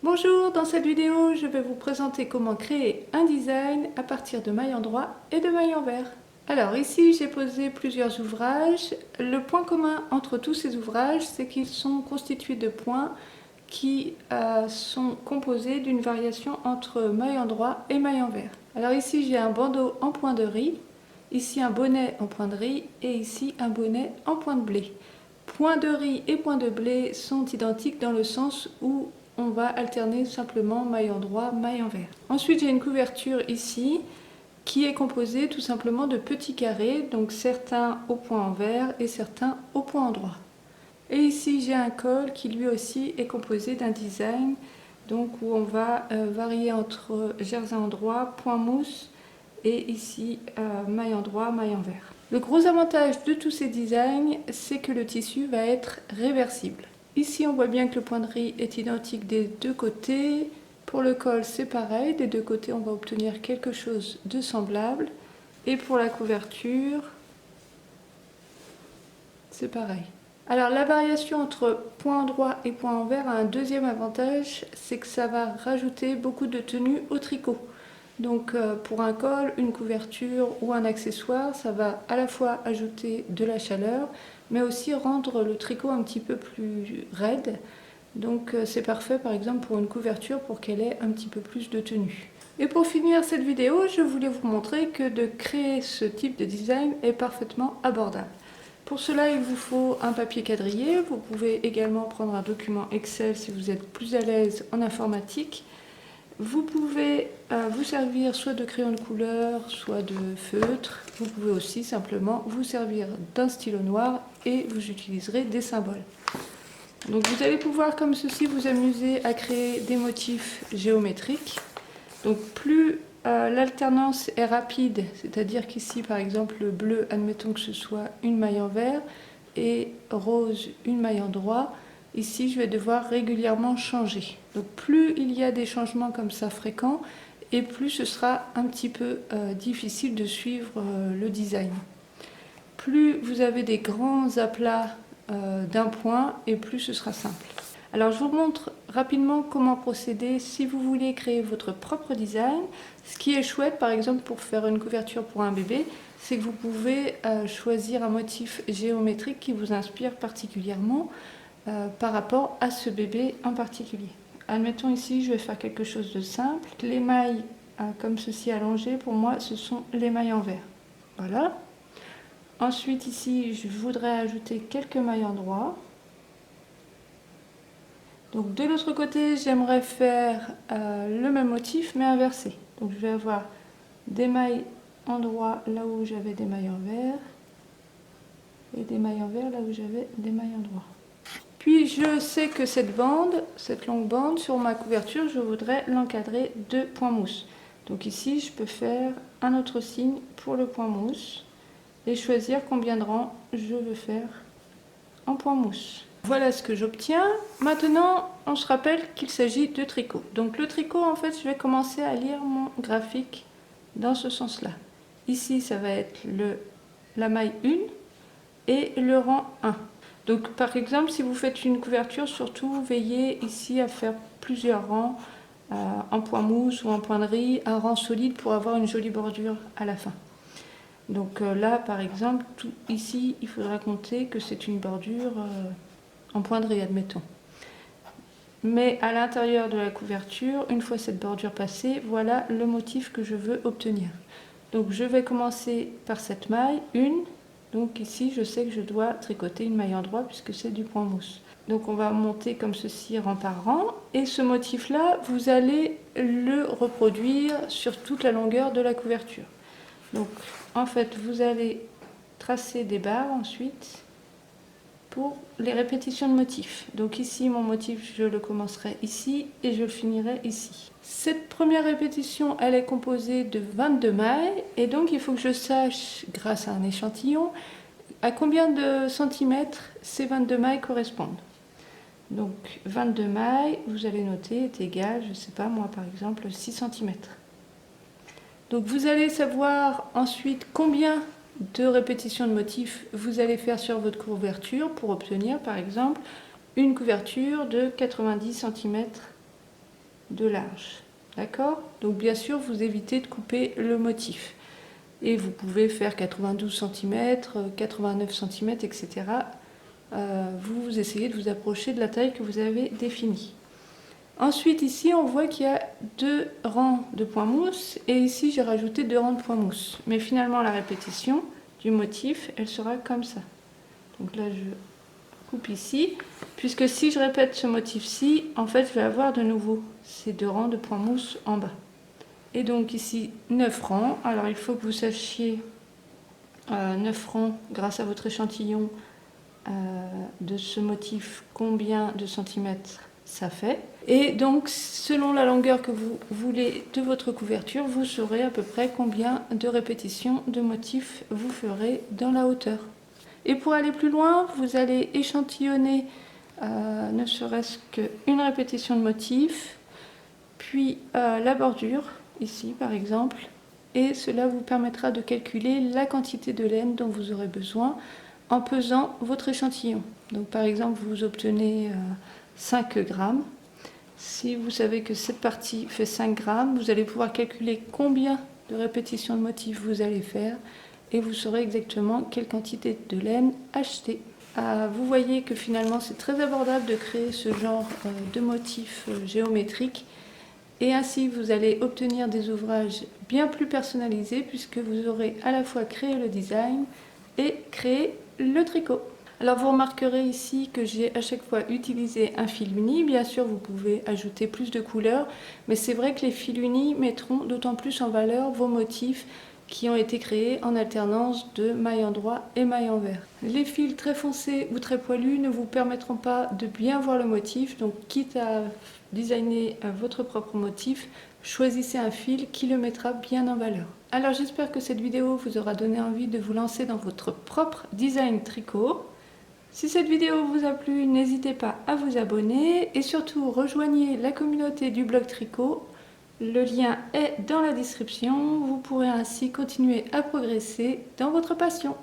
Bonjour, dans cette vidéo, je vais vous présenter comment créer un design à partir de mailles endroit et de mailles envers. Alors ici, j'ai posé plusieurs ouvrages. Le point commun entre tous ces ouvrages, c'est qu'ils sont constitués de points qui sont composés d'une variation entre mailles endroit et mailles envers. Alors ici, j'ai un bandeau en point de riz, ici un bonnet en point de riz et ici un bonnet en point de blé. Point de riz et point de blé sont identiques dans le sens où on va alterner simplement maille endroit, maille envers. Ensuite, j'ai une couverture ici qui est composée tout simplement de petits carrés, donc certains au point envers et certains au point endroit. Et ici, j'ai un col qui lui aussi est composé d'un design, donc où on va varier entre jersey endroit, point mousse et ici maille endroit, maille envers. Le gros avantage de tous ces designs, c'est que le tissu va être réversible. Ici, on voit bien que le point de riz est identique des deux côtés. Pour le col, c'est pareil. Des deux côtés, on va obtenir quelque chose de semblable. Et pour la couverture, c'est pareil. Alors, la variation entre point endroit et point envers a un deuxième avantage, c'est que ça va rajouter beaucoup de tenue au tricot. Donc pour un col, une couverture ou un accessoire, ça va à la fois ajouter de la chaleur, mais aussi rendre le tricot un petit peu plus raide. Donc c'est parfait par exemple pour une couverture pour qu'elle ait un petit peu plus de tenue. Et pour finir cette vidéo, je voulais vous montrer que de créer ce type de design est parfaitement abordable. Pour cela, il vous faut un papier quadrillé. Vous pouvez également prendre un document Excel si vous êtes plus à l'aise en informatique. Vous pouvez vous servir soit de crayon de couleur, soit de feutre. Vous pouvez aussi simplement vous servir d'un stylo noir et vous utiliserez des symboles. Donc vous allez pouvoir comme ceci vous amuser à créer des motifs géométriques. Donc plus l'alternance est rapide, c'est-à-dire qu'ici par exemple le bleu, admettons que ce soit une maille envers et rose une maille endroit. Ici, je vais devoir régulièrement changer. Donc plus il y a des changements comme ça fréquents, et plus ce sera un petit peu difficile de suivre le design. Plus vous avez des grands aplats d'un point, et plus ce sera simple. Alors je vous montre rapidement comment procéder si vous voulez créer votre propre design. Ce qui est chouette par exemple pour faire une couverture pour un bébé, c'est que vous pouvez choisir un motif géométrique qui vous inspire particulièrement par rapport à ce bébé en particulier. Admettons ici, je vais faire quelque chose de simple. Les mailles comme ceci allongées, pour moi, ce sont les mailles envers. Voilà. Ensuite ici, je voudrais ajouter quelques mailles endroit. Donc de l'autre côté, j'aimerais faire le même motif mais inversé. Donc je vais avoir des mailles endroit là où j'avais des mailles envers et des mailles envers là où j'avais des mailles endroit. Puis je sais que cette longue bande sur ma couverture, je voudrais l'encadrer de points mousse. Donc ici, je peux faire un autre signe pour le point mousse et choisir combien de rangs je veux faire en point mousse. Voilà ce que j'obtiens. Maintenant, on se rappelle qu'il s'agit de tricot. Donc le tricot, en fait, je vais commencer à lire mon graphique dans ce sens-là. Ici, ça va être la maille 1 et le rang 1. Donc par exemple, si vous faites une couverture, surtout veillez ici à faire plusieurs rangs en point mousse ou en point de riz, un rang solide pour avoir une jolie bordure à la fin. Donc là, par exemple, ici, il faudra compter que c'est une bordure en point de riz, admettons. Mais à l'intérieur de la couverture, une fois cette bordure passée, voilà le motif que je veux obtenir. Donc je vais commencer par cette maille, une. Donc ici, je sais que je dois tricoter une maille endroit puisque c'est du point mousse. Donc on va monter comme ceci rang par rang. Et ce motif-là, vous allez le reproduire sur toute la longueur de la couverture. Donc en fait, vous allez tracer des barres ensuite pour les répétitions de motifs. Donc ici, mon motif, je le commencerai ici et je le finirai ici. Cette première répétition, elle est composée de 22 mailles et donc il faut que je sache, grâce à un échantillon, à combien de centimètres ces 22 mailles correspondent. Donc 22 mailles, vous allez noter, est égal, je ne sais pas, moi par exemple, 6 cm. Donc vous allez savoir ensuite combien de répétitions de motifs vous allez faire sur votre couverture pour obtenir par exemple une couverture de 90 cm de large. D'accord? Donc bien sûr, vous évitez de couper le motif. Et vous pouvez faire 92 cm, 89 cm, etc. Vous essayez de vous approcher de la taille que vous avez définie. Ensuite, ici, on voit qu'il y a 2 rangs de points mousse. Et ici, j'ai rajouté 2 rangs de points mousse. Mais finalement, la répétition du motif, elle sera comme ça. Donc là, je coupe ici. Puisque si je répète ce motif-ci, en fait, je vais avoir de nouveau ces 2 rangs de points mousse en bas. Et donc ici 9 rangs, alors il faut que vous sachiez 9 rangs grâce à votre échantillon de ce motif combien de centimètres ça fait. Et donc selon la longueur que vous voulez de votre couverture, vous saurez à peu près combien de répétitions de motifs vous ferez dans la hauteur. Et pour aller plus loin, vous allez échantillonner ne serait-ce qu'une répétition de motif, puis la bordure, ici par exemple, et cela vous permettra de calculer la quantité de laine dont vous aurez besoin en pesant votre échantillon. Donc par exemple, vous obtenez 5 grammes. Si vous savez que cette partie fait 5 grammes, vous allez pouvoir calculer combien de répétitions de motifs vous allez faire et vous saurez exactement quelle quantité de laine acheter. Vous voyez que finalement c'est très abordable de créer ce genre de motifs géométriques. Et ainsi, vous allez obtenir des ouvrages bien plus personnalisés puisque vous aurez à la fois créé le design et créé le tricot. Alors vous remarquerez ici que j'ai à chaque fois utilisé un fil uni. Bien sûr, vous pouvez ajouter plus de couleurs, mais c'est vrai que les fils unis mettront d'autant plus en valeur vos motifs qui ont été créés en alternance de maille endroit et maille envers. Les fils très foncés ou très poilus ne vous permettront pas de bien voir le motif, donc quitte à designer votre propre motif, choisissez un fil qui le mettra bien en valeur. Alors j'espère que cette vidéo vous aura donné envie de vous lancer dans votre propre design tricot. Si cette vidéo vous a plu, n'hésitez pas à vous abonner et surtout rejoignez la communauté du blog tricot. Le lien est dans la description, vous pourrez ainsi continuer à progresser dans votre passion.